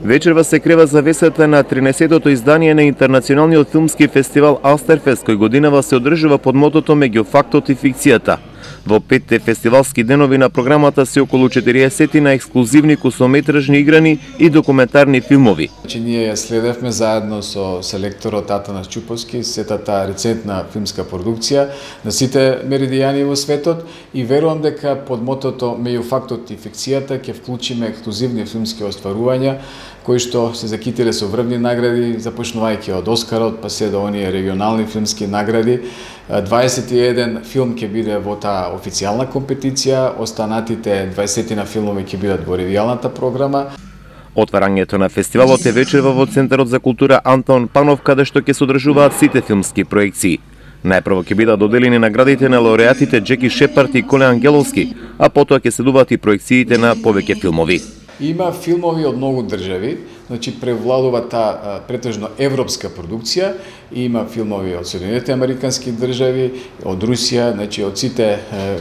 Вечерва се крива завесата на 13-тото издание на интернационалниот филмски фестивал Астерфест, кој годинава се одржува под мотото меѓу фактот и фикцијата. Во 5 фестивалски денови на програмата се околу 40 на ексклузивни кусометражни играни и документарни филмови. Ние ја следевме заедно со селекторот Атанас Чуповски сетата рецентна филмска продукција на сите меридијани во светот и верувам дека под мотото меѓу фактот и фикцијата ќе вклучиме ексклузивни филмски остварувања кои што се закитиле со врвни награди, започнувајќи од Оскарот, па се до оние регионални филмски награди. 21 филм ќе биде во таа официјална компетиција, останатите 20 на филмови ќе бидат во ревијалната програма. Отварањето на фестивалот е вечерва во Центарот за култура Антон Панов, каде што ќе се одржуваат сите филмски проекции. Најпрво ќе бидат доделени наградите на лауреатите Джеки Шепард и Коле Ангеловски, а потоа ќе следуваат и проекциите на повеќе филмови. Има филмови од многу држави, значи превладува таа претежно европска продукција, има филмови од Соединетите американски држави, од Русија, значи од сите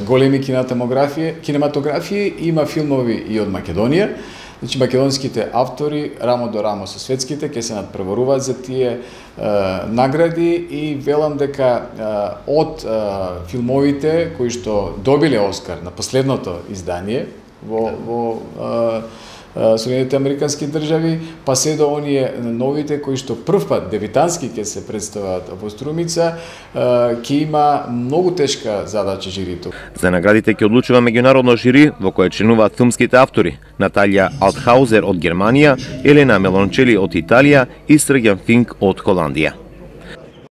големи кинематографии, има филмови и од Македонија. Значи македонските автори рамо до рамо со светските ќе се надпреваруваат за тие награди и велам дека од филмовите кои што добиле Оскар на последното издание во Соединетите американски држави, па се до оние новите кои што првпат дебитански ќе се представат во Струмица, ќе има многу тешка задача жирито. За наградите ќе одлучува меѓународно жири во кое членуваат филмските автори Наталија Алтхаузер од Германија, Елена Мелончели од Италија и Срѓан Финк од Холандија.